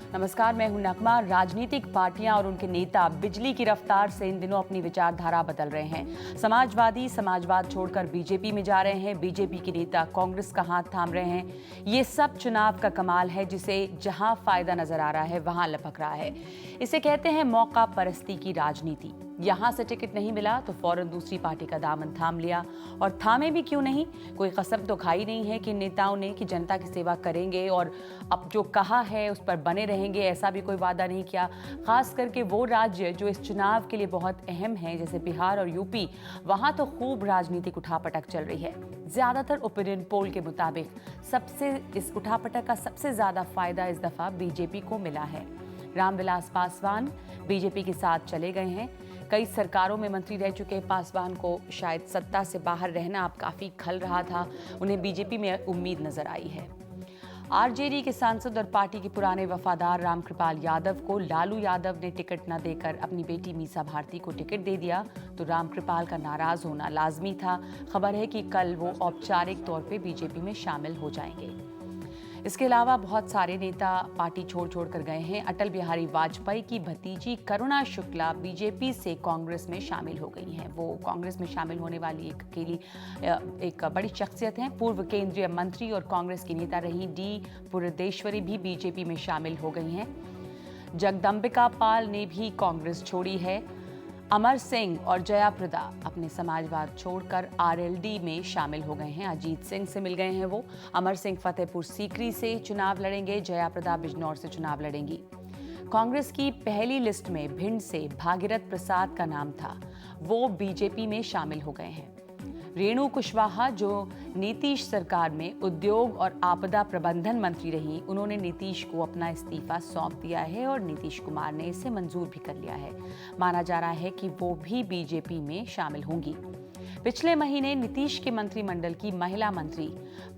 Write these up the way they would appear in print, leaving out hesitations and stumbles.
नमस्कार, मैं हूं नगमा। राजनीतिक पार्टियां और उनके नेता बिजली की रफ्तार से इन दिनों अपनी विचारधारा बदल रहे हैं। समाजवादी समाजवाद छोड़कर बीजेपी में जा रहे हैं। बीजेपी के नेता कांग्रेस का हाथ थाम रहे हैं। ये सब चुनाव का कमाल है, जिसे जहां फायदा नजर आ रहा है वहां लपक रहा है। इसे कहते हैं मौका परस्ती की राजनीति। यहां से टिकट नहीं मिला तो फौरन दूसरी पार्टी का दामन थाम लिया, और थामे भी क्यों नहीं। कोई कसम तो खाई नहीं है कि नेताओं ने कि जनता की सेवा करेंगे और अब जो कहा है उस पर बने रहेंगे, ऐसा भी कोई वादा नहीं किया। खास करके वो राज्य जो इस चुनाव के लिए बहुत अहम हैं, जैसे बिहार और यूपी, वहां तो खूब राजनीतिक उठापटक चल रही है। ज्यादातर ओपिनियन पोल के मुताबिक इस उठापटक का सबसे ज्यादा फायदा इस दफा बीजेपी को मिला है। रामविलास पासवान बीजेपी के साथ चले गए हैं। कई सरकारों में मंत्री रह चुके पासवान को शायद सत्ता से बाहर रहना अब काफी खल रहा था। उन्हें बीजेपी में उम्मीद नजर आई है। आरजेडी के सांसद और पार्टी के पुराने वफादार रामकृपाल यादव को लालू यादव ने टिकट न देकर अपनी बेटी मीसा भारती को टिकट दे दिया, तो रामकृपाल का नाराज होना लाजमी था। खबर है कि कल वो औपचारिक तौर पे बीजेपी में शामिल हो जाएंगे। इसके अलावा बहुत सारे नेता पार्टी छोड़ कर गए हैं। अटल बिहारी वाजपेयी की भतीजी करुणा शुक्ला बीजेपी से कांग्रेस में शामिल हो गई हैं। वो कांग्रेस में शामिल होने वाली एक बड़ी शख्सियत हैं। पूर्व केंद्रीय मंत्री और कांग्रेस की नेता रही डी पुरंदेश्वरी भी बीजेपी में शामिल हो गई हैं। जगदम्बिका पाल ने भी कांग्रेस छोड़ी है। अमर सिंह और जया प्रदा अपने समाजवाद छोड़कर आरएलडी में शामिल हो गए हैं। अजीत सिंह से मिल गए हैं वो। अमर सिंह फतेहपुर सीकरी से चुनाव लड़ेंगे, जया प्रदा बिजनौर से चुनाव लड़ेंगी। कांग्रेस की पहली लिस्ट में भिंड से भागीरथ प्रसाद का नाम था, वो बीजेपी में शामिल हो गए हैं। रेणु कुशवाहा जो नीतीश सरकार में उद्योग और आपदा प्रबंधन मंत्री रही, उन्होंने नीतीश को अपना इस्तीफा सौंप दिया है और नीतीश कुमार ने इसे मंजूर भी कर लिया है। माना जा रहा है कि वो भी बीजेपी में शामिल होंगी। पिछले महीने नीतीश के मंत्रिमंडल की महिला मंत्री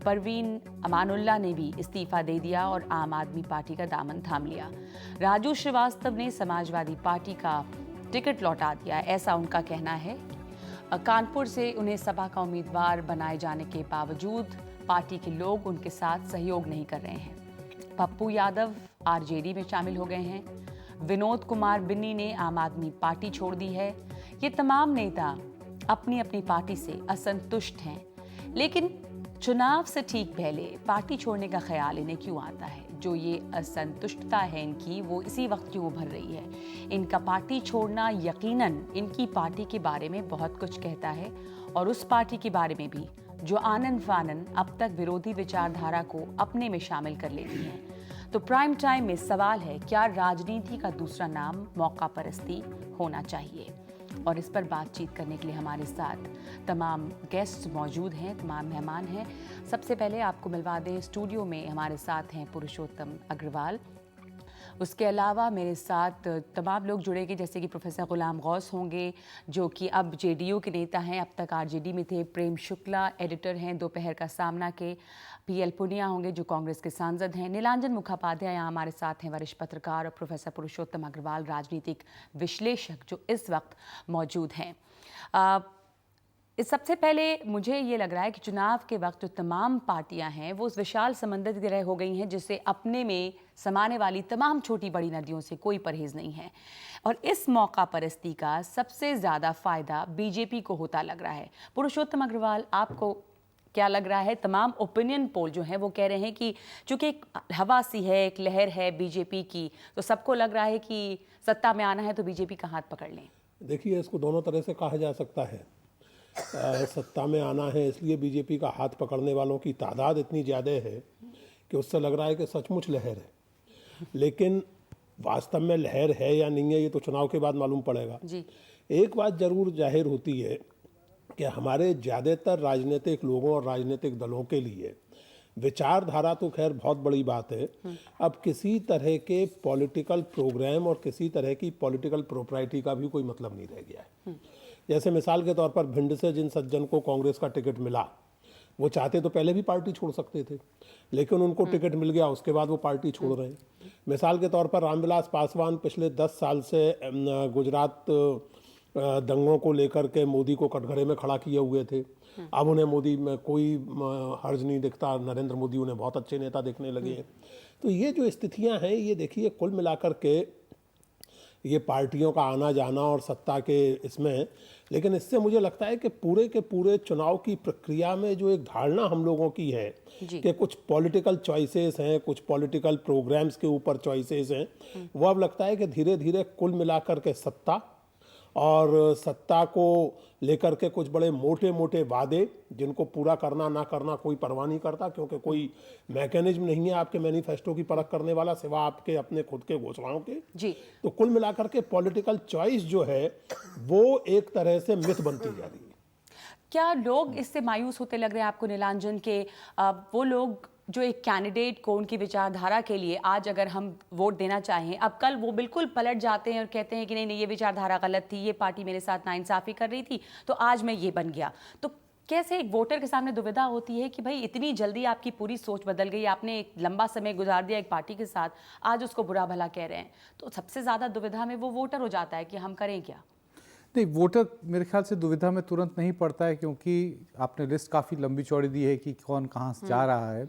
परवीन अमानुल्लाह ने भी इस्तीफा दे दिया और आम आदमी पार्टी का दामन थाम लिया। राजू श्रीवास्तव ने समाजवादी पार्टी का टिकट लौटा दिया, ऐसा उनका कहना है। कानपुर से उन्हें सपा का उम्मीदवार बनाए जाने के बावजूद पार्टी के लोग उनके साथ सहयोग नहीं कर रहे हैं। पप्पू यादव आरजेडी में शामिल हो गए हैं। विनोद कुमार बिन्नी ने आम आदमी पार्टी छोड़ दी है। ये तमाम नेता अपनी अपनी पार्टी से असंतुष्ट हैं, लेकिन चुनाव से ठीक पहले पार्टी छोड़ने का ख्याल इन्हें क्यों आता है? जो ये असंतुष्टता है इनकी, वो इसी वक्त क्यों उभर रही है? इनका पार्टी छोड़ना यकीनन इनकी पार्टी के बारे में बहुत कुछ कहता है, और उस पार्टी के बारे में भी जो आनन फानन अब तक विरोधी विचारधारा को अपने में शामिल कर लेती है। तो प्राइम टाइम में सवाल है, क्या राजनीति का दूसरा नाम मौका परस्ती होना चाहिए? और इस पर बातचीत करने के लिए हमारे साथ तमाम गेस्ट मौजूद हैं, तमाम मेहमान हैं। सबसे पहले आपको मिलवा दें, स्टूडियो में हमारे साथ हैं पुरुषोत्तम अग्रवाल। उसके अलावा मेरे साथ तमाम लोग जुड़ेंगे, जैसे कि प्रोफेसर गुलाम गौस होंगे, जो कि अब जेडीयू के नेता हैं, अब तक आरजेडी में थे। प्रेम शुक्ला एडिटर हैं दोपहर का सामना के। पीएल पुनिया होंगे जो कांग्रेस के सांसद हैं। नीलांजन मुखोपाध्याय यहाँ हमारे साथ हैं, वरिष्ठ पत्रकार। और प्रोफेसर पुरुषोत्तम अग्रवाल राजनीतिक विश्लेषक जो इस वक्त मौजूद हैं। इस सबसे पहले मुझे ये लग रहा है कि चुनाव के वक्त जो तमाम पार्टियां हैं वो उस विशाल समंदर की तरह हो गई हैं, जिससे अपने में समाने वाली तमाम छोटी बड़ी नदियों से कोई परहेज नहीं है। और इस मौका परस्ती का सबसे ज़्यादा फायदा बीजेपी को होता लग रहा है। पुरुषोत्तम अग्रवाल, आपको क्या लग रहा है? तमाम ओपिनियन पोल जो हैं वो कह रहे हैं कि चूंकि एक हवा सी है, एक लहर है बीजेपी की, तो सबको लग रहा है कि सत्ता में आना है तो बीजेपी का हाथ पकड़ लें। देखिए, इसको दोनों तरह से कहा जा सकता है। सत्ता में आना है इसलिए बीजेपी का हाथ पकड़ने वालों की तादाद इतनी ज़्यादा है कि उससे लग रहा है कि सचमुच लहर है। लेकिन वास्तव में लहर है या नहीं है, ये तो चुनाव के बाद मालूम पड़ेगा जी। एक बात जरूर जाहिर होती है कि हमारे ज़्यादातर राजनीतिक लोगों और राजनीतिक दलों के लिए विचारधारा तो खैर बहुत बड़ी बात है। अब किसी तरह के पॉलिटिकल प्रोग्राम और किसी तरह की पॉलिटिकल प्रोप्राइटी का भी कोई मतलब नहीं रह गया है। जैसे मिसाल के तौर पर भिंड से जिन सज्जन को कांग्रेस का टिकट मिला, वो चाहते तो पहले भी पार्टी छोड़ सकते थे, लेकिन उनको टिकट मिल गया, उसके बाद वो पार्टी छोड़ रहे हैं। मिसाल के तौर पर रामविलास पासवान पिछले 10 साल से गुजरात दंगों को लेकर के मोदी को कटघरे में खड़ा किए हुए थे। अब उन्हें मोदी में कोई हर्ज नहीं दिखता, नरेंद्र मोदी उन्हें बहुत अच्छे नेता दिखने लगे हैं। तो ये जो स्थितियां हैं, ये देखिए कुल मिलाकर के ये पार्टियों का आना जाना और सत्ता के इसमें, लेकिन इससे मुझे लगता है कि पूरे के पूरे चुनाव की प्रक्रिया में जो एक धारणा हम लोगों की है कि कुछ पॉलिटिकल चॉइसेस हैं, कुछ पॉलिटिकल प्रोग्राम्स के ऊपर चॉइसेस हैं, वो अब लगता है कि धीरे धीरे कुल मिलाकर के सत्ता और सत्ता को लेकर के कुछ बड़े मोटे मोटे वादे जिनको पूरा करना ना करना कोई परवाह नहीं करता, क्योंकि कोई मैकेनिज्म नहीं है आपके मैनिफेस्टो की परख करने वाला सिवा आपके अपने खुद के घोषणाओं के जी। तो कुल मिलाकर के पॉलिटिकल चॉइस जो है वो एक तरह से मिथ बनती जा रही है। क्या लोग इससे मायूस होते लग रहे हैं आपको नीलांजन के? वो लोग जो एक कैंडिडेट को उनकी विचारधारा के लिए आज अगर हम वोट देना चाहें, अब कल वो बिल्कुल पलट जाते हैं और कहते हैं कि नहीं नहीं ये विचारधारा गलत थी, ये पार्टी मेरे साथ नाइंसाफी कर रही थी, तो आज मैं ये बन गया। तो कैसे एक वोटर के सामने दुविधा होती है कि भाई इतनी जल्दी आपकी पूरी सोच बदल गई, आपने एक लंबा समय गुजार दिया एक पार्टी के साथ, आज उसको बुरा भला कह रहे हैं। तो सबसे ज़्यादा दुविधा में वो वोटर हो जाता है कि हम करें क्या। नहीं, वोटर मेरे ख्याल से दुविधा में तुरंत नहीं पड़ता है, क्योंकि आपने लिस्ट काफ़ी लंबी चौड़ी दी है कि कौन कहाँ से जा रहा है।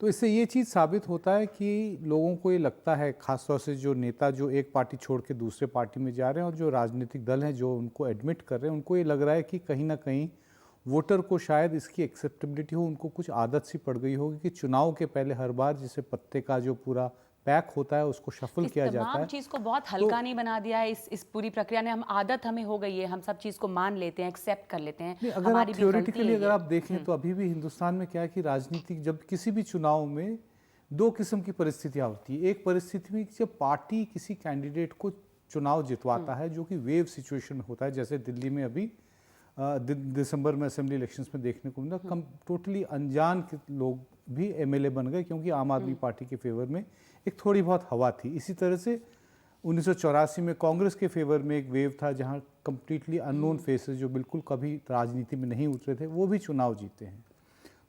तो इससे ये चीज़ साबित होता है कि लोगों को ये लगता है, ख़ासतौर से जो नेता जो एक पार्टी छोड़ के दूसरे पार्टी में जा रहे हैं और जो राजनीतिक दल हैं जो उनको एडमिट कर रहे हैं, उनको ये लग रहा है कि कहीं ना कहीं वोटर को शायद इसकी एक्सेप्टेबिलिटी हो, उनको कुछ आदत सी पड़ गई होगी कि चुनाव के पहले हर बार जैसे पत्ते का जो पूरा पैक होता है उसको शफल किया जाता है। चीज को बहुत हल्का नहीं बना दिया है इस पूरी प्रक्रिया ने। हम आदत हमें हो गई है, हम सब चीज को मान लेते हैं, एक्सेप्ट कर लेते हैं। अगर आप थ्योरेटिकली अगर आप देखें तो अभी भी हिंदुस्तान में क्या है कि राजनीतिक जब किसी भी चुनाव में दो किस्म की परिस्थितियां होती है। एक परिस्थिति में जब पार्टी किसी कैंडिडेट को चुनाव जितवाता है जो कि वेव सिचुएशन में होता है, जैसे दिल्ली में अभी दिसंबर में असेंबली इलेक्शंस में देखने को मिला, टोटली अनजान लोग भी एमएलए बन गए क्योंकि आम आदमी पार्टी के फेवर में एक थोड़ी बहुत हवा थी। इसी तरह से 1984 में कांग्रेस के फेवर में एक वेव था जहां कंप्लीटली अननोन फेसेस जो बिल्कुल कभी राजनीति में नहीं उतरे थे वो भी चुनाव जीते हैं।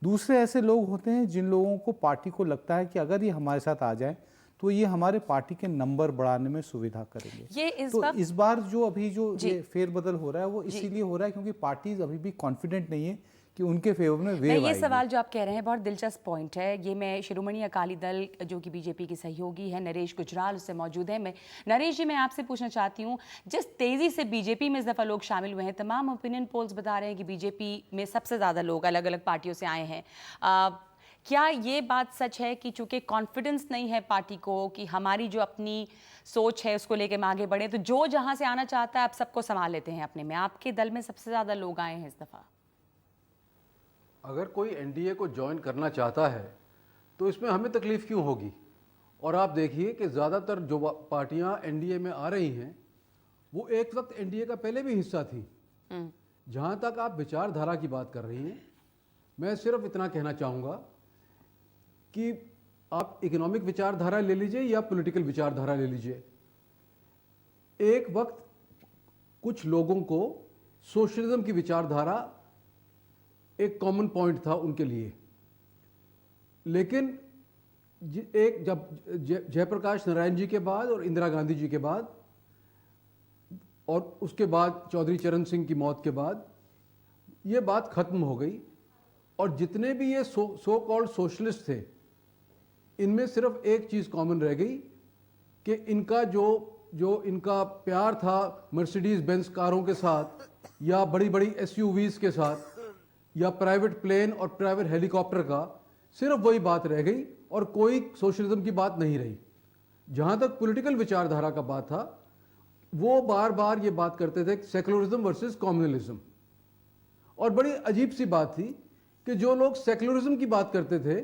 दूसरे ऐसे लोग होते हैं जिन लोगों को पार्टी को लगता है कि अगर ये हमारे साथ आ जाए तो ये हमारे पार्टी के नंबर बढ़ाने में सुविधा करेंगे। ये इस बार जो अभी जो ये फेरबदल हो रहा है वो इसीलिए हो रहा है क्योंकि पार्टीज अभी भी कॉन्फिडेंट नहीं है कि उनके फेवर में वेव आएगी। ये सवाल जो आप कह रहे हैं बहुत दिलचस्प पॉइंट है। ये मैं शिरोमणि अकाली दल जो कि बीजेपी की सहयोगी है नरेश गुजराल उससे मौजूद है। मैं नरेश जी मैं आपसे पूछना चाहती हूँ, जिस तेजी से बीजेपी में इस दफा लोग शामिल हुए हैं, तमाम ओपिनियन पोल्स बता रहे हैं कि बीजेपी में सबसे ज़्यादा लोग अलग अलग पार्टियों से आए हैं। क्या ये बात सच है कि चूंकि कॉन्फिडेंस नहीं है पार्टी को कि हमारी जो अपनी सोच है उसको लेके हम आगे बढ़े, तो जो जहां से आना चाहता है आप सबको संभाल लेते हैं अपने में? आपके दल में सबसे ज़्यादा लोग आए हैं इस दफ़ा। अगर कोई एनडीए को ज्वाइन करना चाहता है तो इसमें हमें तकलीफ क्यों होगी? और आप देखिए कि ज़्यादातर जो पार्टियां एनडीए में आ रही हैं वो एक वक्त एनडीए का पहले भी हिस्सा थी। जहां तक आप विचारधारा की बात कर रही हैं, मैं सिर्फ इतना कहना चाहूँगा कि आप इकोनॉमिक विचारधारा ले लीजिए या पॉलिटिकल विचारधारा ले लीजिए, एक वक्त कुछ लोगों को सोशलिज्म की विचारधारा एक कॉमन पॉइंट था उनके लिए। लेकिन एक जब जयप्रकाश नारायण जी के बाद और इंदिरा गांधी जी के बाद और उसके बाद चौधरी चरण सिंह की मौत के बाद ये बात खत्म हो गई और जितने भी ये सो कॉल्ड सोशलिस्ट थे इनमें सिर्फ एक चीज़ कॉमन रह गई कि इनका जो इनका प्यार था मर्सिडीज बेंज कारों के साथ या बड़ी बड़ी एसयूवीज के साथ या प्राइवेट प्लेन और प्राइवेट हेलीकॉप्टर का, सिर्फ वही बात रह गई और कोई सोशलिज्म की बात नहीं रही। जहां तक पॉलिटिकल विचारधारा का बात था वो बार बार ये बात करते थे सेकुलरिज्म वर्सेस कम्युनलिज्म। और बड़ी अजीब सी बात थी कि जो लोग सेकुलरिज्म की बात करते थे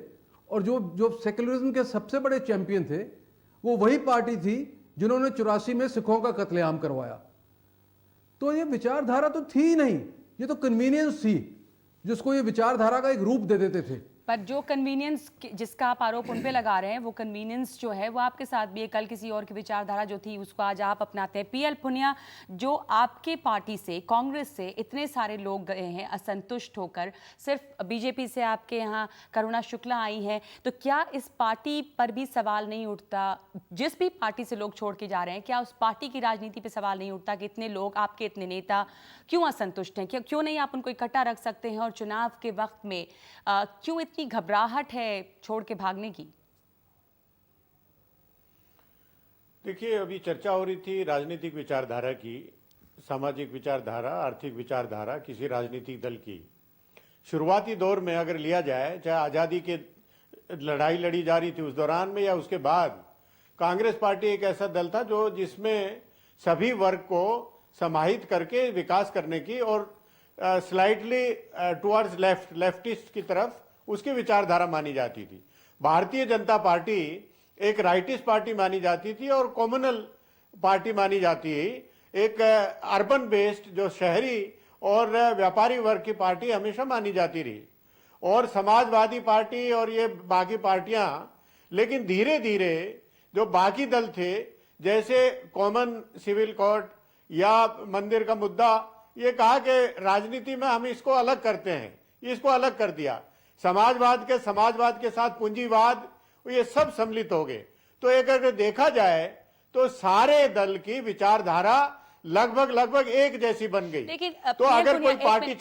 और जो सेकुलरिज्म के सबसे बड़े चैंपियन थे वो वही पार्टी थी जिन्होंने 84 में सिखों का कत्लेआम करवाया। तो ये विचारधारा तो थी ही नहीं, ये तो कन्वीनियंस थी जिसको ये विचारधारा का एक रूप दे देते थे। पर जो कन्वीनियंस जिसका आप आरोप उन पे लगा रहे हैं, वो कन्वीनियंस जो है वो आपके साथ भी है। कल किसी और की विचारधारा जो थी उसको आज आप अपनाते हैं। पीएल पुनिया, जो आपके पार्टी से, कांग्रेस से इतने सारे लोग गए हैं असंतुष्ट होकर, सिर्फ बीजेपी से आपके यहाँ करुणा शुक्ला आई हैं, तो क्या इस पार्टी पर भी सवाल नहीं उठता, जिस भी पार्टी से लोग छोड़ के जा रहे हैं, क्या उस पार्टी की राजनीति पे सवाल नहीं उठता कि इतने लोग, आपके इतने नेता क्यों असंतुष्ट हैं? क्यों नहीं आप उनको इकट्ठा रख सकते हैं? और चुनाव के वक्त में क्यों इतनी घबराहट है छोड़ के भागने की? देखिए, अभी चर्चा हो रही थी राजनीतिक विचारधारा की, सामाजिक विचारधारा, आर्थिक विचारधारा किसी राजनीतिक दल की। शुरुआती दौर में अगर लिया जाए, चाहे आज़ादी की लड़ाई लड़ी जा रही थी उस दौरान में या उसके बाद, कांग्रेस पार्टी एक ऐसा दल था जो जिसमें सभी वर्ग को समाहित करके विकास करने की और स्लाइटली टुवर्ड्स लेफ्टिस्ट की तरफ उसकी विचारधारा मानी जाती थी। भारतीय जनता पार्टी एक राइटिस्ट पार्टी मानी जाती थी और कम्युनल पार्टी मानी जाती है, एक अर्बन बेस्ड जो शहरी और व्यापारी वर्ग की पार्टी हमेशा मानी जाती रही, और समाजवादी पार्टी और ये बाकी पार्टियां। लेकिन धीरे धीरे जो बाकी दल थे, जैसे कॉमन सिविल कोड या मंदिर का मुद्दा, ये कहा कि राजनीति में हम इसको अलग करते हैं, इसको अलग कर दिया। समाजवाद के साथ पूंजीवाद, ये सब सम्मिलित हो गए। तो एक अगर देखा जाए तो सारे दल की विचारधारा लगभग एक जैसी बन गई। लेकिन तो अगर कोई पार्टी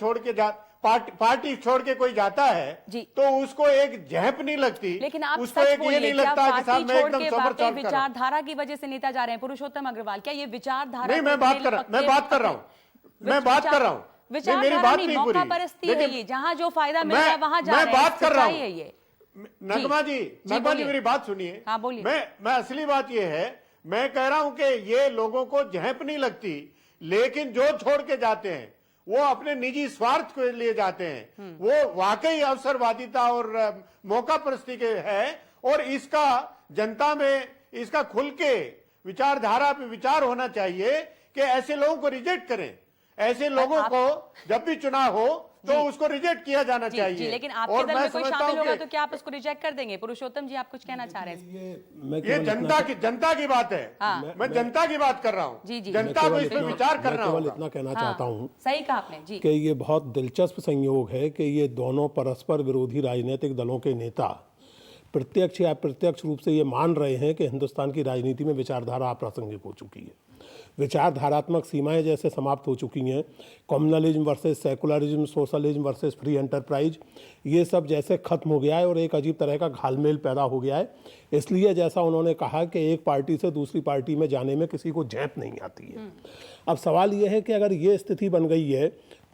छोड़ के कोई जाता है तो उसको एक झेप नहीं लगती, लेकिन आप उसको सच एक ये नहीं लगता कि साहब मैं एकदम समर्थन कर विचारधारा की वजह से नेता जा रहे हैं। पुरुषोत्तम अग्रवाल, क्या ये विचारधारा? नहीं, मैं बात कर रहा हूँ मेरी बात नहीं पूरी, लेकिन जहां जो फायदा मिल रहा है वहां जा रहे हैं। मैं बात कर रहा हूँ ये नगमा जी मेरी बात सुनिए। हाँ, बोलिए। मैं असली बात ये है, मैं कह रहा हूं कि ये लोगों को झेप नहीं लगती, लेकिन जो छोड़ के जाते हैं वो अपने निजी स्वार्थ के लिए जाते हैं। वो वाकई अवसरवादिता और मौका परस्ती के है, और इसका जनता में इसका खुल के विचारधारा पे विचार होना चाहिए कि ऐसे लोगों को रिजेक्ट करें। ऐसे लोगों को जब भी चुनाव हो तो उसको रिजेक्ट किया जाना चाहिए। लेकिन आपके दल में कोई शामिल होगा तो क्या आप उसको रिजेक्ट कर देंगे? पुरुषोत्तम जी, आप कुछ कहना चाह रहे हैं? ये जनता की बात है। मैं जनता की बात कर रहा हूँ, जनता को इसमें विचार करना होगा। इतना कहना चाहता हूँ, सही कहा आपने जी, कि ये बहुत दिलचस्प संयोग है कि ये दोनों परस्पर विरोधी राजनीतिक दलों के नेता प्रत्यक्ष या अप्रत्यक्ष रूप से ये मान रहे हैं कि हिंदुस्तान की राजनीति में विचारधारा अप्रासंगिक हो चुकी है। विचारधारात्मक सीमाएं जैसे समाप्त हो चुकी हैं, communalism versus secularism, socialism versus free enterprise, ये सब जैसे खत्म हो गया है और एक अजीब तरह का घालमेल पैदा हो गया है। इसलिए जैसा उन्होंने कहा कि एक पार्टी से दूसरी पार्टी में जाने में किसी को झेप नहीं आती है। अब सवाल ये है कि अगर ये स्थिति बन गई है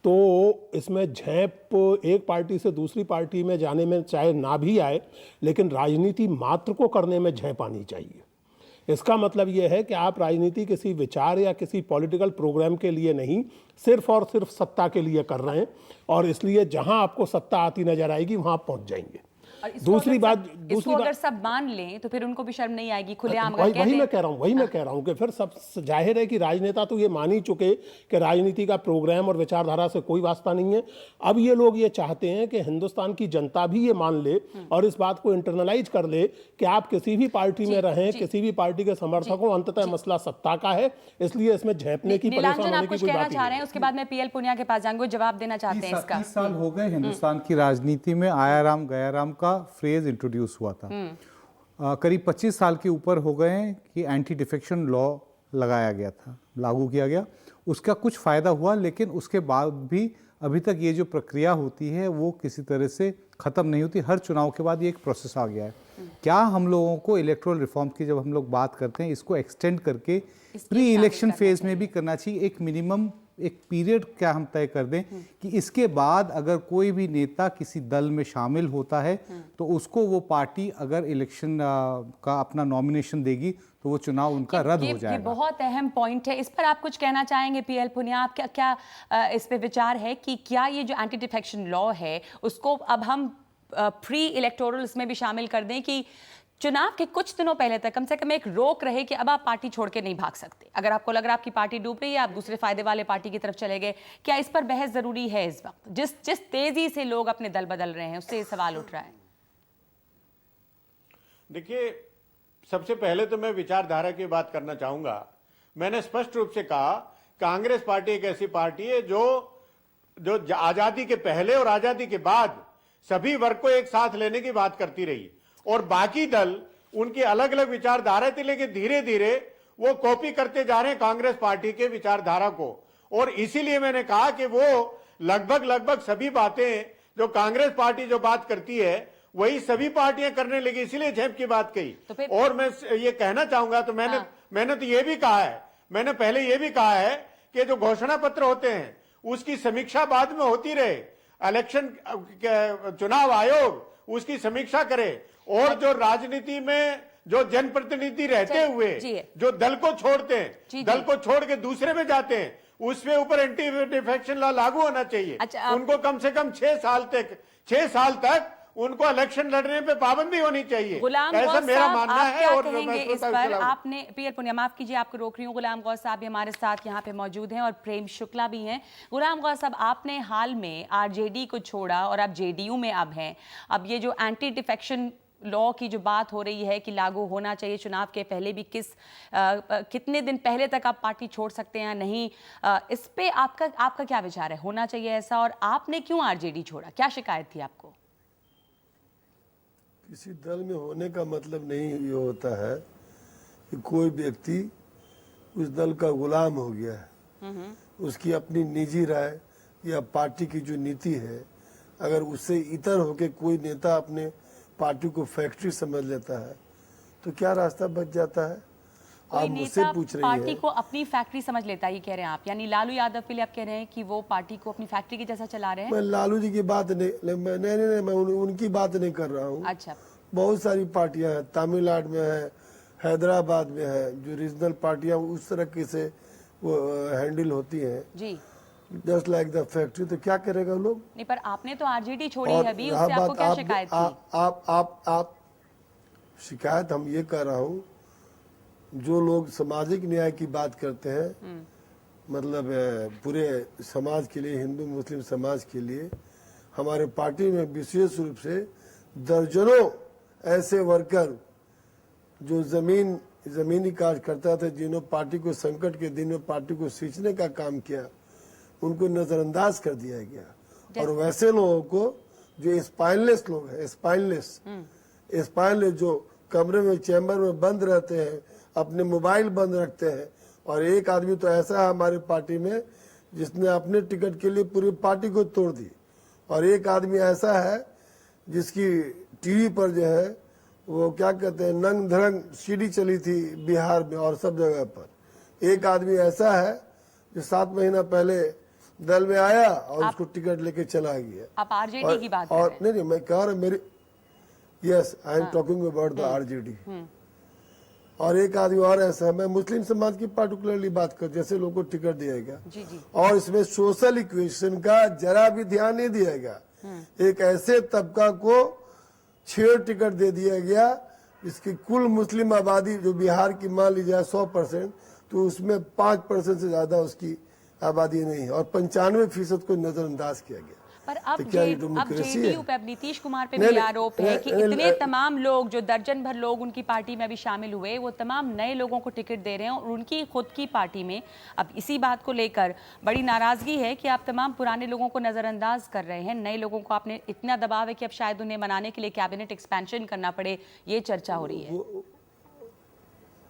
तो इसमें झेप एक पार्टी से दूसरी पार्टी में जाने में चाहे ना भी आए, लेकिन राजनीति मात्र को करने में झेप आनी चाहिए। इसका मतलब यह है कि आप राजनीति किसी विचार या किसी पॉलिटिकल प्रोग्राम के लिए नहीं, सिर्फ और सिर्फ सत्ता के लिए कर रहे हैं, और इसलिए जहां आपको सत्ता आती नजर आएगी वहां आप पहुंच जाएंगे। दूसरी बात अगर सब मान लें तो फिर उनको भी शर्म नहीं आएगी खुलेआम? वही मैं कह रहा हूँ कि फिर सब जाहिर है कि राजनेता तो ये मान ही चुके कि राजनीति का प्रोग्राम और विचारधारा से कोई वास्ता नहीं है। अब ये लोग ये चाहते हैं कि हिंदुस्तान की जनता भी ये मान ले और इस बात को इंटरनलाइज कर ले कि आप किसी भी पार्टी में रहें, किसी भी पार्टी के समर्थक हो, अंततः मसला सत्ता का है, इसलिए इसमें झेपने की परेशानी होने की कोई बात नहीं है। उसके बाद मैं पीएल पुनिया के पास जाऊंगी, जवाब देना चाहते हैं इसका। 30 साल हो गए हिंदुस्तान की राजनीति में आया राम गया राम का फ्रेज इंट्रोड्यूस हुआ था। करीब 25 साल के ऊपर हो गए हैं कि एंटी डिफेक्शन लॉ लगाया गया था, लागू किया गया। उसका कुछ फायदा हुआ, लेकिन उसके बाद भी अभी तक ये जो प्रक्रिया होती है वो किसी तरह से ख़त्म नहीं होती। हर चुनाव के बाद ये एक प्रोसेस आ गया है। क्या हम लोगों को इलेक्टोरल रिफॉर्म की जब हम लोग बात करते हैं, इसको एक्सटेंड करके प्री इलेक्शन फेज में भी करना चाहिए। एक मिनिमम एक पीरियड क्या हम तय कर दें कि इसके बाद अगर कोई भी नेता किसी दल में शामिल होता है तो उसको वो पार्टी अगर इलेक्शन का अपना नॉमिनेशन देगी तो वो चुनाव उनका रद्द हो जाएगा। ये बहुत अहम पॉइंट है, इस पर आप कुछ कहना चाहेंगे पीएल पुनिया? आप क्या इस पे विचार है कि क्या ये जो एंटी डिफेक्शन लॉ है उसको अब हम प्री इलेक्टोरल्स में भी शामिल कर दें कि चुनाव के कुछ दिनों पहले तक कम से कम एक रोक रहे कि अब आप पार्टी छोड़ के नहीं भाग सकते? अगर आपको लग रहा है आपकी पार्टी डूब रही है, आप दूसरे फायदे वाले पार्टी की तरफ चले गए, क्या इस पर बहस जरूरी है इस वक्त? जिस तेजी से लोग अपने दल बदल रहे हैं उससे सवाल उठ रहा है। देखिए, सबसे पहले तो मैं विचारधारा की बात करना चाहूंगा। मैंने स्पष्ट रूप से कहा, कांग्रेस पार्टी एक ऐसी पार्टी है जो आजादी के पहले और आजादी के बाद सभी वर्ग को एक साथ लेने की बात करती रही, और बाकी दल उनकी अलग अलग विचारधारा थी, लेकिन धीरे धीरे वो कॉपी करते जा रहे हैं कांग्रेस पार्टी के विचारधारा को। और इसीलिए मैंने कहा कि वो लगभग सभी बातें जो कांग्रेस पार्टी जो बात करती है वही सभी पार्टियां करने लगी, इसीलिए झेप की बात कही। और मैं ये कहना चाहूंगा, तो मैंने तो ये भी कहा है, मैंने पहले ये भी कहा है कि जो घोषणा पत्र होते हैं उसकी समीक्षा बाद में होती रहे, इलेक्शन चुनाव आयोग उसकी समीक्षा करे, और जो राजनीति में जो जनप्रतिनिधि रहते हुए जो दल को छोड़ते हैं, दल को छोड़ के दूसरे में जाते हैं, उसके ऊपर एंटी डिफेक्शन लॉ लागू होना चाहिए। उनको कम से कम 6 साल तक उनको इलेक्शन लड़ने पे पाबंदी होनी चाहिए, ऐसा मेरा मानना है। और इस पर आपने पीएल पुनिया, माफ कीजिए आपको रोक रही हूँ, गुलाम गौस साहब भी हमारे साथ यहाँ पे मौजूद हैं और प्रेम शुक्ला भी हैं। गुलाम गौस साहब, आपने हाल में आरजेडी को छोड़ा और आप जेडीयू में अब हैं। अब ये जो एंटी डिफेक्शन लॉ की जो बात हो रही है कि लागू होना चाहिए चुनाव के पहले भी, कितने दिन पहले तक आप पार्टी छोड़ सकते हैं या नहीं, इस पे आपका क्या विचार है? होना चाहिए ऐसा? और आपने क्यों आरजेडी छोड़ा, क्या शिकायत थी आपको? किसी दल में होने का मतलब नहीं ये होता है कि कोई व्यक्ति उस दल का गुलाम हो गया है। उसकी अपनी निजी राय या पार्टी की जो नीति है, अगर उससे इतर होके कोई नेता अपने पार्टी को फैक्ट्री समझ लेता है तो क्या रास्ता बच जाता है? आप मुझसे पूछ रही पार्टी को अपनी फैक्ट्री समझ लेता है, ये कह रहे हैं आप? यानी लालू यादव के लिए आप कह रहे हैं कि वो पार्टी को अपनी फैक्ट्री की जैसा चला रहे हैं? मैं लालू जी की बात नहीं, मैं उनकी बात नहीं कर रहा हूँ। अच्छा, बहुत सारी पार्टियां हैं, तमिलनाडु में है, हैदराबाद में है, जो रीजनल पार्टियां उस तरह से वो हैंडल होती हैं जी, जस्ट लाइक द फैक्ट्री। तो क्या करेगा लोग? नहीं, पर आपने तो आरजेडी छोड़ी है अभी, उससे आपको क्या शिकायत थी? आप शिकायत हम ये कर रहा हूँ, जो लोग सामाजिक न्याय की बात करते हैं, मतलब पूरे समाज के लिए, हिंदू मुस्लिम समाज के लिए, हमारे पार्टी में विशेष रूप से दर्जनों ऐसे वर्कर जो जमीनी कार्य करता था, जिन्होंने पार्टी को संकट के दिन में पार्टी को सींचने का काम किया, उनको नजरअंदाज कर दिया गया। और वैसे लोगों को जो स्पाइनलेस लोग हैं, स्पाइनलेस जो कमरे में चैम्बर में बंद रहते हैं, अपने मोबाइल बंद रखते हैं, और एक आदमी तो ऐसा है हमारी पार्टी में जिसने अपने टिकट के लिए पूरी पार्टी को तोड़ दी, और एक आदमी ऐसा है जिसकी टीवी पर जो है वो क्या कहते हैं नंग धरंग सीडी चली थी बिहार में और सब जगह पर। एक आदमी ऐसा है जो 7 महीना पहले दल में आया और उसको टिकट लेके चला गया। आप आरजेडी की बात कर और रहे हैं? नहीं, मैं कह रहा मेरी, yes I am talking about the RJD. और एक आदमी और ऐसा है, मैं मुस्लिम समाज की पार्टिकुलरली बात कर, जैसे लोगों को टिकट दिया गया, जी जी, और इसमें सोशल इक्वेशन का जरा भी ध्यान नहीं दिया गया। एक ऐसे तबका को 6 टिकट दे दिया गया जिसकी कुल मुस्लिम आबादी जो बिहार की मान ली जाए 100%, तो उसमें 5% से ज्यादा उसकी आबादी नहीं है, और 95% को नजरअंदाज किया गया। पर अब तो क्या ये अब डेमोक्रेसी जेडीयू है? पे, अब नीतीश कुमार पे नहीं, भी आरोप है कि नहीं, इतने तमाम लोग, जो दर्जन भर लोग उनकी पार्टी में अभी शामिल हुए, वो तमाम नए लोगों को टिकट दे रहे हैं, और उनकी खुद की पार्टी में अब इसी बात को लेकर बड़ी नाराजगी है कि आप तमाम पुराने लोगों को नजरअंदाज कर रहे हैं, नए लोगों को आपने, इतना दबाव है कि अब शायद उन्हें मनाने के लिए कैबिनेट एक्सपेंशन करना पड़े, ये चर्चा हो रही है।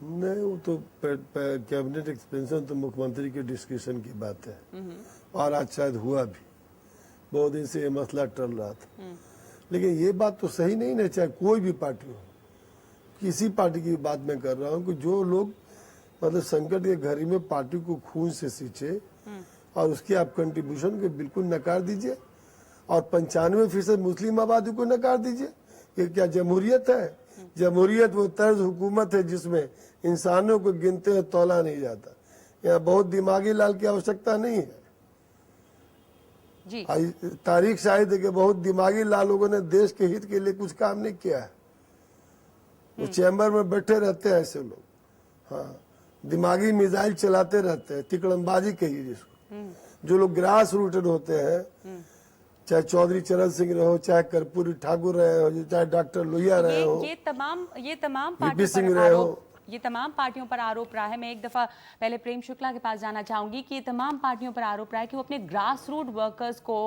नहीं, वो तो कैबिनेट एक्सपेंशन तो मुख्यमंत्री के डिस्कशन की बात है, और आज शायद हुआ भी, बहुत दिन से ये मसला टल रहा था। लेकिन ये बात तो सही नहीं ना, चाहे कोई भी पार्टी हो, किसी पार्टी की बात मैं कर रहा हूँ कि जो लोग मतलब संकट के घड़ी में पार्टी को खून से सींचे और उसकी आप कंट्रीब्यूशन को बिल्कुल नकार दीजिए, और 95% मुस्लिम आबादी को नकार दीजिए। ये क्या जमहूरियत है? जमहूरियत वो तर्ज हुकूमत है जिसमें इंसानों को गिनते हैं तौला नहीं जाता। यहाँ बहुत दिमागी लाल की आवश्यकता नहीं है जी। तारीख शायद है कि बहुत दिमागी लाल लोगों ने देश के हित के लिए कुछ काम नहीं किया है। वो चैम्बर में बैठे रहते हैं ऐसे लोग, हाँ, दिमागी मिसाइल चलाते रहते हैं, तिकड़मबाजी कहिए जिसको। जो लोग ग्रास रूटेड होते हैं, चाहे चौधरी चरण सिंह रहे हो, चाहे कर्पूरी ठाकुर रहे हो, चाहे डॉक्टर लोहिया रहे हो, ये तमाम वीपी सिंह पार्टियों पर रहे हो। ये तमाम पार्टियों पर आरोप रहा है। मैं एक दफा पहले प्रेम शुक्ला के पास जाना चाहूंगी कि ये तमाम पार्टियों पर आरोप रहा है कि वो अपने ग्रास रूट वर्कर्स को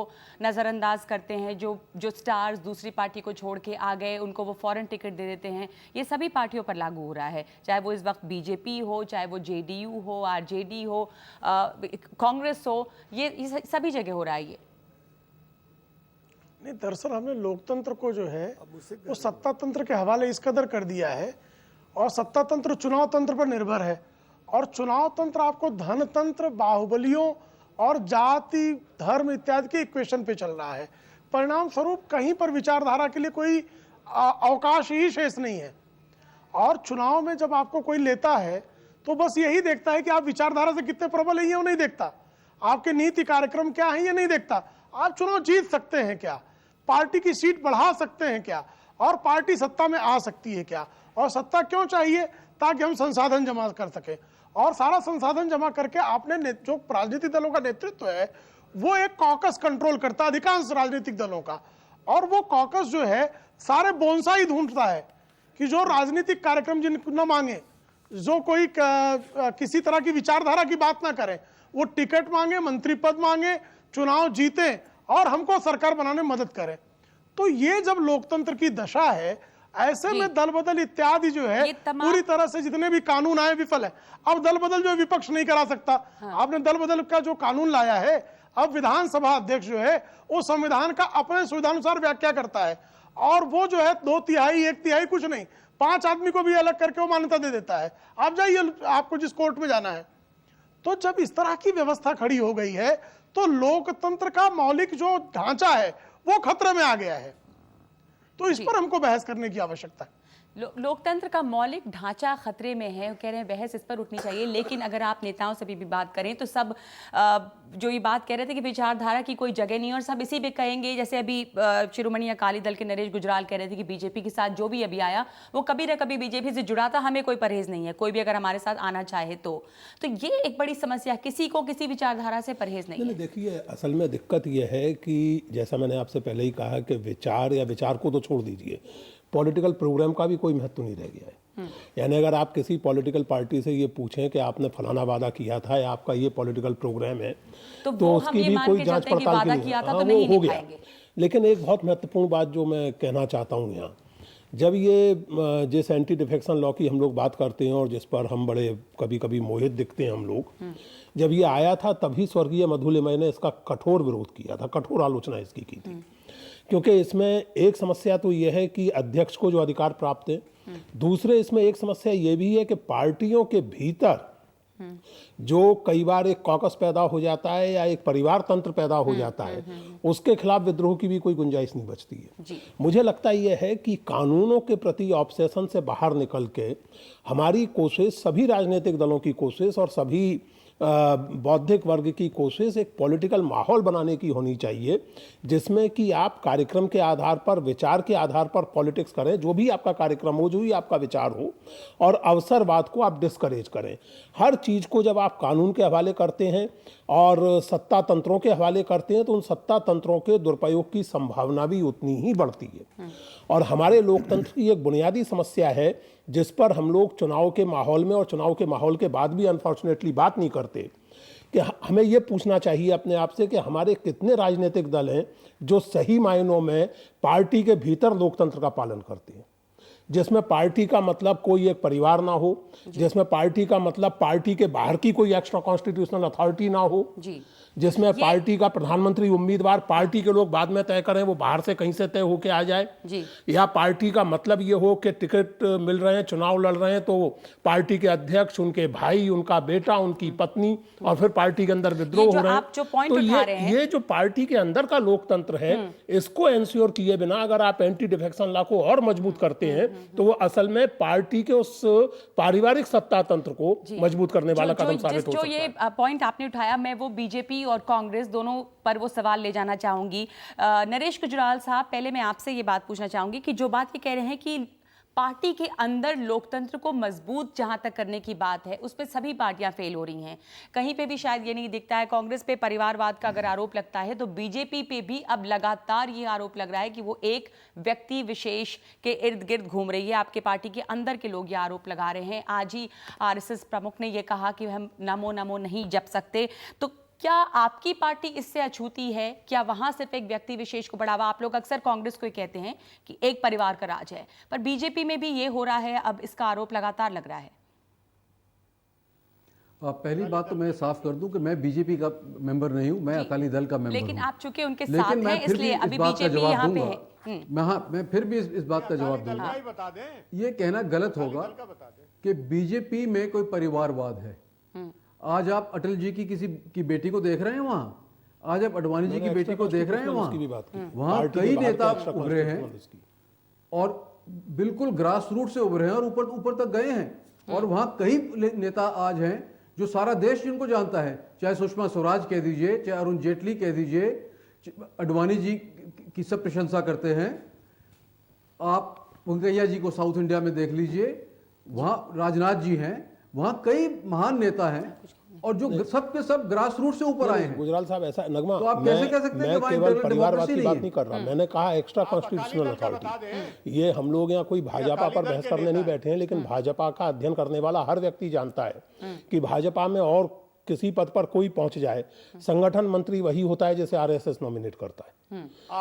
नजरअंदाज करते हैं। जो स्टार्स दूसरी पार्टी को छोड़ के आ गए उनको वो फॉरेन टिकट दे देते हैं। ये सभी पार्टियों पर लागू हो रहा है, चाहे वो इस वक्त बीजेपी हो, चाहे वो जेडीयू हो, आरजेडी हो, कांग्रेस हो, ये सभी जगह हो रहा है ये। नहीं, दरअसल हमने लोकतंत्र को जो है वो सत्ता तंत्र के हवाले इस कदर कर दिया है, और सत्ता तंत्र चुनाव तंत्र पर निर्भर है, और चुनाव तंत्र आपको धन तंत्र, बाहुबलियों और जाति, धर्म इत्यादि के इक्वेशन पे चल रहा है। परिणाम स्वरूप कहीं पर विचारधारा के लिए कोई अवकाश ही शेष नहीं है। और चुनाव में जब आपको कोई लेता है तो बस यही देखता है कि आप विचारधारा से कितने प्रबल हैं, ये वो नहीं देखता। आपके नीति कार्यक्रम क्या है, ये नहीं देखता। आप चुनाव जीत सकते हैं क्या, पार्टी की सीट बढ़ा सकते हैं क्या, और पार्टी सत्ता में आ सकती है क्या, और सत्ता क्यों चाहिए, ताकि हम संसाधन जमा कर सकें। और सारा संसाधन जमा करके आपने जो राजनीतिक दलों का नेतृत्व है वो एक कॉकस कंट्रोल करता है अधिकांश राजनीतिक दलों का, और वो कॉकस जो है सारे बोनसाई ढूंढता है कि जो राजनीतिक कार्यक्रम जिनको न मांगे, जो कोई किसी तरह की विचारधारा की बात ना करें, वो टिकट मांगे, मंत्री पद मांगे, चुनाव जीते और हमको सरकार बनाने में मदद करें। तो ये जब लोकतंत्र की दशा है, ऐसे में दल बदल इत्यादि जो है पूरी तरह से जितने भी कानून आए विफल है। अब दल बदल जो विपक्ष नहीं करा सकता। आपने दल बदल का जो कानून लाया है, अब विधानसभा अध्यक्ष जो है वो संविधान का अपने सुविधानुसार व्याख्या करता है, और वो जो है 2/3 1/3 कुछ नहीं, 5 आदमी को भी अलग करके वो मान्यता दे देता है। आप जाइए, आपको जिस कोर्ट में जाना है। तो जब इस तरह की व्यवस्था खड़ी हो गई है तो लोकतंत्र का मौलिक जो ढांचा है वो खतरे में आ गया है। तो इस पर हमको बहस करने की आवश्यकता है। लोकतंत्र का मौलिक ढांचा खतरे में है, कह रहे हैं बहस इस पर उठनी चाहिए। लेकिन अगर आप नेताओं से भी बात करें तो सब जो ये बात कह रहे थे कि विचारधारा की कोई जगह नहीं, और सब इसी पे कहेंगे। जैसे अभी शिरोमणि अकाली दल के नरेश गुजराल कह रहे थे कि बीजेपी के साथ जो भी अभी आया वो कभी ना कभी बीजेपी से जुड़ा था, हमें कोई परहेज नहीं है, कोई भी अगर हमारे साथ आना चाहे तो ये एक बड़ी समस्या, किसी को किसी विचारधारा से परहेज नहीं है। देखिए, असल में दिक्कत यह है कि जैसा मैंने आपसे पहले ही कहा कि विचार या विचार को तो छोड़ दीजिए, पॉलिटिकल प्रोग्राम का भी कोई महत्व नहीं रह गया है। यानी अगर आप किसी पॉलिटिकल पार्टी से ये पूछें कि आपने फलाना वादा किया था या आपका ये पॉलिटिकल प्रोग्राम है, तो उसकी भी कोई जांच पड़ताल की नहीं, वो हो गया। लेकिन एक बहुत महत्वपूर्ण बात जो मैं कहना चाहता हूँ यहाँ, जब ये जिस एंटी डिफेक्शन लॉ की हम लोग बात करते हैं और जिस पर हम बड़े कभी कभी मोहित दिखते हैं हम लोग, जब ये आया था तभी स्वर्गीय मधुलिमय ने इसका कठोर विरोध किया था, कठोर आलोचना इसकी की थी। क्योंकि इसमें एक समस्या तो ये है कि अध्यक्ष को जो अधिकार प्राप्त है, दूसरे इसमें एक समस्या ये भी है कि पार्टियों के भीतर जो कई बार एक कॉकस पैदा हो जाता है या एक परिवार तंत्र पैदा हो जाता है, उसके खिलाफ विद्रोह की भी कोई गुंजाइश नहीं बचती है। मुझे लगता यह है कि कानूनों के प्रति ऑब्सेशन से बाहर निकल के हमारी कोशिश, सभी राजनीतिक दलों की कोशिश और सभी बौद्धिक वर्ग की कोशिश एक पॉलिटिकल माहौल बनाने की होनी चाहिए, जिसमें कि आप कार्यक्रम के आधार पर, विचार के आधार पर पॉलिटिक्स करें, जो भी आपका कार्यक्रम हो, जो भी आपका विचार हो, और अवसरवाद को आप डिस्करेज करें। हर चीज़ को जब आप कानून के हवाले करते हैं और सत्ता तंत्रों के हवाले करते हैं तो उन सत्ता तंत्रों के दुरुपयोग की संभावना भी उतनी ही बढ़ती है। और हमारे लोकतंत्र की एक बुनियादी समस्या है जिस पर हम लोग चुनाव के माहौल में और चुनाव के माहौल के बाद भी अनफॉर्चुनेटली बात नहीं करते, कि हमें ये पूछना चाहिए अपने आप से कि हमारे कितने राजनीतिक दल हैं जो सही मायनों में पार्टी के भीतर लोकतंत्र का पालन करते हैं, जिसमें पार्टी का मतलब कोई एक परिवार ना हो, जिसमें पार्टी का मतलब पार्टी के बाहर की कोई एक्स्ट्रा कॉन्स्टिट्यूशनल अथॉरिटी ना हो, जिसमें पार्टी का प्रधानमंत्री उम्मीदवार पार्टी के लोग बाद में तय करें, वो बाहर से कहीं से तय होके आ जाए, या पार्टी का मतलब ये हो कि टिकट मिल रहे हैं, चुनाव लड़ रहे हैं तो पार्टी के अध्यक्ष, उनके भाई, उनका बेटा, उनकी पत्नी, और फिर पार्टी के अंदर विद्रोह हो रहे हैं। तो ये जो पार्टी के अंदर का लोकतंत्र है, इसको इंश्योर किए बिना अगर आप एंटी डिफेक्शन लॉ को और मजबूत करते हैं तो वो असल में पार्टी के उस पारिवारिक सत्ता तंत्र को मजबूत करने वाला कदम साबित हो सकता है। जो ये पॉइंट आपने उठाया, मैं वो बीजेपी और कांग्रेस दोनों पर वो सवाल ले जाना चाहूंगी। नरेश गुजराल साहब, पहले मैं आपसे ये बात पूछना चाहूंगी कि जो बात ये कह रहे हैं कि पार्टी के अंदर लोकतंत्र को मजबूत जहां तक करने की बात है, उस पर सभी पार्टियां फेल हो रही हैं। कहीं पे भी शायद ये नहीं दिखता है। कांग्रेस पे परिवारवाद का अगर आरोप लगता है तो बीजेपी पे भी अब लगातार ये आरोप लग रहा है कि वो एक व्यक्ति विशेष के इर्द गिर्द घूम रही है। आपके पार्टी के अंदर के लोग ये आरोप लगा रहे हैं। आज ही आरएसएस प्रमुख ने ये कहा कि हम नमो नमो नहीं जप सकते। तो क्या आपकी पार्टी इससे अछूती है? क्या वहां सिर्फ एक व्यक्ति विशेष को बढ़ावा? आप लोग अक्सर कांग्रेस को ही कहते हैं कि एक परिवार का राज है, पर बीजेपी में भी ये हो रहा है, अब इसका आरोप लगातार लग रहा है। पहली बात तो मैं साफ कर दूं कि मैं बीजेपी का मेंबर नहीं हूं, मैं अकाली दल का मेंबर हूं। लेकिन आप चूंकि उनके लेकिन साथ मैं हैं, फिर भी इसलिए इस अभी बात का बीजेपी जवाब यहाँ पे दूंगा। है। मैं फिर भी इस बात का जवाब दूंगा। ही बता दें, ये कहना गलत होगा कि बीजेपी में कोई परिवारवाद है। आज आप अटल जी की किसी की बेटी को देख रहे हैं वहां, आज आप अडवाणी जी की बेटी को देख रहे हैं वहां कई नेता उभरे हैं और बिल्कुल ग्रास रूट से उभरे हैं और ऊपर ऊपर तक गए हैं। और वहां कई नेता आज हैं जो सारा देश जिनको जानता है, चाहे सुषमा स्वराज कह दीजिए, चाहे अरुण जेटली कह दीजिए, अडवाणी जी की सब प्रशंसा करते हैं। आप वेंकैया जी को साउथ इंडिया में देख लीजिए, वहां राजनाथ जी हैं, वहां कई महान नेता हैं और जो सब के सब ग्रास रूट से ऊपर आए हैं। गुजराल साहब, ऐसा नगमा, तो आप कैसे कह सकते हैं मैं केवल परिवारवाद की बात नहीं कर रहा, मैंने कहा एक्स्ट्रा कॉन्स्टिट्यूशनल अथॉरिटी। ये हम लोग यहाँ कोई भाजपा पर बहस करने नहीं बैठे हैं, लेकिन भाजपा का अध्ययन करने वाला हर व्यक्ति जानता है कि भाजपा में और किसी पद पर कोई पहुंच जाए, संगठन मंत्री वही होता है जिसे आरएसएस नॉमिनेट करता है।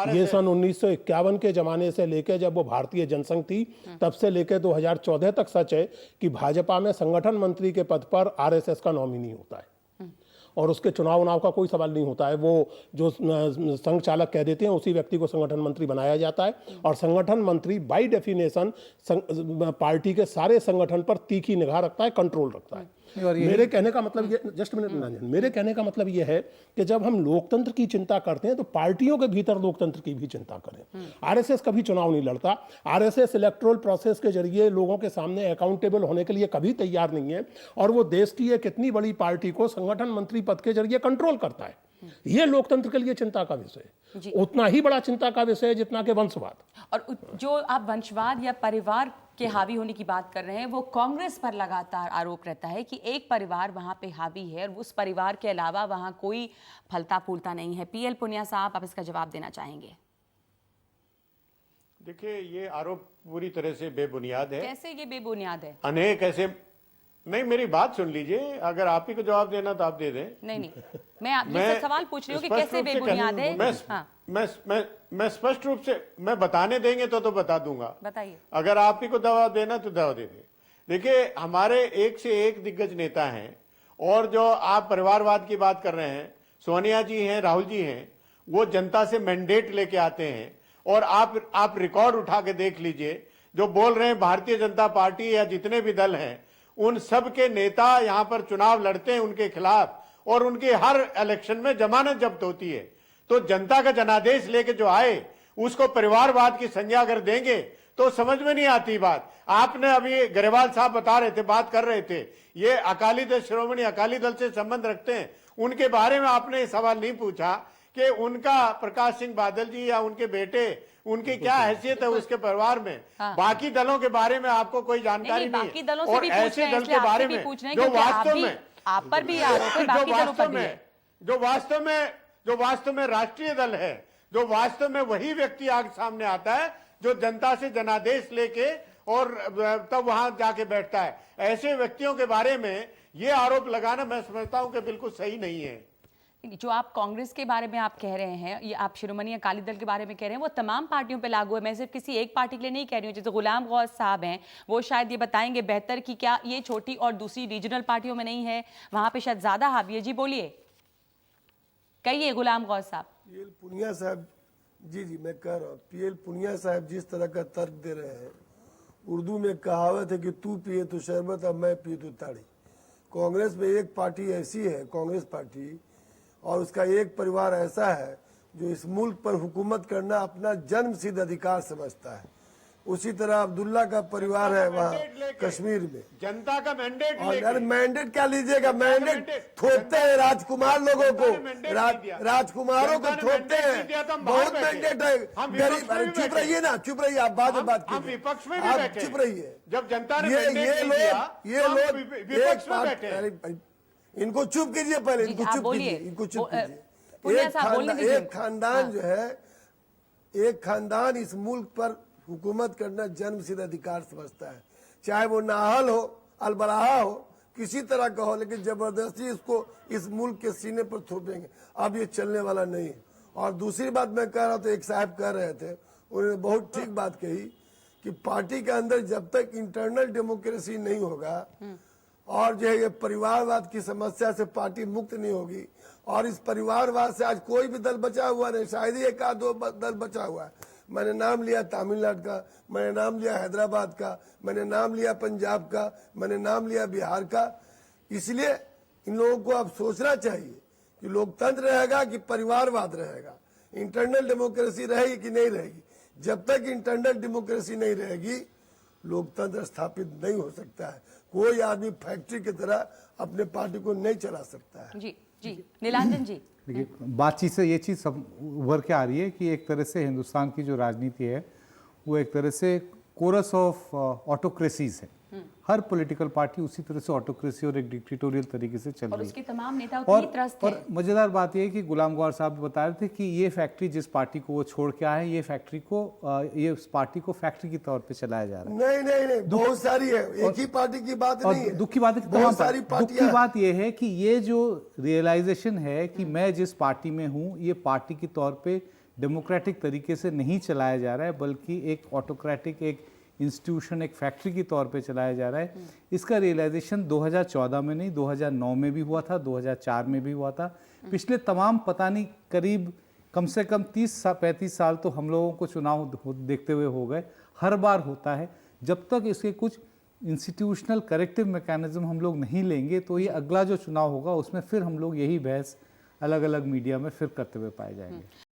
ये सन 1951 के जमाने से लेकर जब वो भारतीय जनसंघ थी तब से लेकर 2014 तक सच है कि भाजपा में संगठन मंत्री के पद पर आरएसएस का नॉमिनी होता है और उसके चुनाव का कोई सवाल नहीं होता है। वो जो संघ चालक कह देते हैं उसी व्यक्ति को संगठन मंत्री बनाया जाता है और संगठन मंत्री बाय डेफिनेशन पार्टी के सारे संगठन पर तीखी निगाह रखता है, कंट्रोल रखता है। मेरे कहने का मतलब ये, जस्ट मिनट रंजन, मेरे कहने का मतलब ये है कि जब हम लोकतंत्र की चिंता करते हैं तो पार्टियों के भीतर लोकतंत्र की भी चिंता करें। आरएसएस कभी चुनाव नहीं लड़ता, आरएसएस इलेक्टोरल प्रोसेस के जरिए लोगों के सामने अकाउंटेबल होने के लिए कभी तैयार नहीं है और वो देश की एक इतनी बड़ी पार्टी को संगठन मंत्री पद के जरिए कंट्रोल करता है। ये लोकतंत्र के लिए चिंता का विषय है, उतना ही बड़ा चिंता का विषय है जितना कि वंशवाद। और जो आप वंशवाद या परिवार के हावी होने की बात कर रहे हैं, वो कांग्रेस पर लगातार आरोप रहता है कि एक परिवार वहां पे हावी है और उस परिवार के अलावा वहां कोई फलता फूलता नहीं है। पीएल पुनिया साहब, आप इसका जवाब देना चाहेंगे? देखिए, ये आरोप पूरी तरह से बेबुनियाद है। कैसे ये बेबुनियाद है? अनेक ऐसे, नहीं, मेरी बात सुन लीजिए, अगर आप ही को जवाब देना तो आप दे दें। नहीं, मैं आपसे सवाल पूछ रही हूँ कि कैसे बेबुनियाद है। मैं स्पष्ट रूप से, मैं बताने देंगे तो बता दूंगा। बताइए। अगर आप ही को दवा देना तो दवा दे दे। देखिए, हमारे एक से एक दिग्गज नेता हैं और जो आप परिवारवाद की बात कर रहे हैं, सोनिया जी हैं, राहुल जी हैं, वो जनता से मैंडेट लेके आते हैं और आप रिकॉर्ड उठा के देख लीजिए, जो बोल रहे हैं भारतीय जनता पार्टी या जितने भी दल हैं उन सब के नेता यहाँ पर चुनाव लड़ते हैं उनके खिलाफ और उनके हर इलेक्शन में जमानत जब्त होती है। तो जनता का जनादेश लेके जो आए उसको परिवारवाद की संज्ञा अगर देंगे तो समझ में नहीं आती बात। आपने अभी ग्रेवाल साहब बता रहे थे, बात कर रहे थे, ये अकाली दल, श्रोमणी अकाली दल से संबंध रखते हैं, उनके बारे में आपने सवाल नहीं पूछा कि उनका प्रकाश सिंह बादल जी या उनके बेटे, उनकी क्या हैसियत है उसके परिवार में। बाकी दलों के बारे में आपको कोई जानकारी नहीं, बाकी दलों से और भी ऐसे दल के बारे में जो वास्तव में, आप पर भी आरोप है, बाकी दलों पर भी है, जो वास्तव में राष्ट्रीय दल है, जो वास्तव में वही व्यक्ति आगे सामने आता है जो जनता से जनादेश लेके और तब वहां जाके बैठता है। ऐसे व्यक्तियों के बारे में ये आरोप लगाना मैं समझता हूं कि बिल्कुल सही नहीं है। जो आप कांग्रेस के बारे में आप कह रहे हैं, ये आप शिरोमणि अकाली दल के बारे में कह रहे हैं, वो तमाम पार्टियों पे लागू है। मैं सिर्फ किसी एक पार्टी के लिए नहीं कह रही हूँ। जैसे गुलाम गौस साहब हैं, वो शायद ये बताएंगे बेहतर कि क्या ये छोटी और दूसरी रीजनल पार्टियों में नहीं है, वहां पे शायद ज्यादा हावी है। जी बोलिए, कहिए गुलाम गौस साहब। पीएल पुनिया साहब, जी मैं कह रहा हूँ, पीएल पुनिया साहब जिस तरह का तर्क दे रहे हैं, उर्दू में कहावत है कि तू पिए तो शरबत, अब मैं पिए तो ताड़ी। कांग्रेस में एक पार्टी ऐसी है, कांग्रेस पार्टी, और उसका एक परिवार ऐसा है जो इस मुल्क पर हुकूमत करना अपना जन्मसिद्ध अधिकार समझता है। उसी तरह अब्दुल्ला का परिवार है वहाँ मैंडेट लेके। कश्मीर में। जनता का मैंडेट और लेके यार मैंडेट क्या लीजिएगा, मैंडेट मैंडेट- थोपते हैं राजकुमार लोगों जनता ने को, मैंडेट नहीं दिया। राजकुमारों को जनता ने थोपते मैंडेट नहीं दिया तो हैं। हम बाहर बहुत बैठे। मैंडेट है हम गरीब। विपक्ष में अरे भी चुप बैठे। रहिए ना, चुप रहिए, आप बाद में बात हम कीजिए। विपक्ष में भी आप बैठे। चुप रहिए। जब जनता ने ये मैंडेट नहीं लोग दिया, ये तो हम लोग विपक्ष में बैठे। अरे भाई, इनको चुप कीजिए पहले, जी, इनको आप चुप बोलिए। कीजिए, इनको चुप कीजिए। पुनिया साहब, बोलने दीजिए एक इनको। खानदान जो है, एक खानदान इस मुल्क पर हुकूमत करना जन्मसिद्ध अधिकार समझता है, चाहे वो नाहल हो, अलबराहा हो, किसी तरह का हो, लेकिन जबरदस्ती इसको इस मुल्क के सीने पर थोपेंगे। अब ये चलने वाला नहीं है। और दूसरी बात मैं कह रहा था, एक साहब कह रहे थे, उन्होंने बहुत ठीक बात कही कि पार्टी के अंदर जब तक इंटरनल डेमोक्रेसी नहीं होगा और जो है ये परिवारवाद की समस्या से पार्टी मुक्त नहीं होगी, और इस परिवारवाद से आज कोई भी दल बचा हुआ नहीं, शायद ही एक आध दो दल बचा हुआ है। मैंने नाम लिया तमिलनाडु का, मैंने नाम लिया हैदराबाद का, मैंने नाम लिया पंजाब का, मैंने नाम लिया बिहार का। इसलिए इन लोगों को अब सोचना चाहिए कि लोकतंत्र रहेगा कि परिवारवाद रहेगा, इंटरनल डेमोक्रेसी रहेगी कि नहीं रहेगी। जब तक इंटरनल डेमोक्रेसी नहीं रहेगी, लोकतंत्र स्थापित नहीं हो सकता है। कोई आदमी फैक्ट्री की तरह अपने पार्टी को नहीं चला सकता है। जी जी, नीलांजन जी। देखिए, बातचीत से ये चीज़ सब उभर के आ रही है कि एक तरह से हिंदुस्तान की जो राजनीति है वो एक तरह से कोरस ऑफ ऑटोक्रेसीज है। हर पॉलिटिकल पार्टी उसी तरह से ऑटोक्रेसी और एक डिक्टेटोरियल तरीके से चल और रही है। उसके तमाम नेता उतनी त्रस्त और हैं। मजेदार बात यह है कि गुलाम गौहर साहब बता रहे थे कि ये फैक्ट्री जिस पार्टी को वो छोड़ के आए, ये फैक्ट्री को ये उस पार्टी को फैक्ट्री के तौर पे चलाया जा रहा है। नहीं, बहुत सारी है, एक ही पार्टी की बात और नहीं है। दुख की बात है कि बहुत सारी दुख पार्टियां की हैं। बात यह है कि ये जो रियलाइजेशन है कि मैं जिस पार्टी में हूँ, ये पार्टी के तौर पे डेमोक्रेटिक तरीके से नहीं चलाया जा रहा है, बल्कि एक ऑटोक्रेटिक, एक इंस्टीट्यूशन, एक फैक्ट्री के तौर पे चलाया जा रहा है। इसका रियलाइजेशन 2014 में नहीं, 2009 में भी हुआ था, 2004 में भी हुआ था। पिछले तमाम पता नहीं करीब कम से कम 30-35 साल तो हम लोगों को चुनाव देखते हुए हो गए। हर बार होता है। जब तक इसके कुछ इंस्टीट्यूशनल करेक्टिव मैकेनिज्म हम लोग नहीं लेंगे, तो ये अगला जो चुनाव होगा उसमें फिर हम लोग यही बहस अलग अलग मीडिया में फिर करते हुए पाए जाएंगे।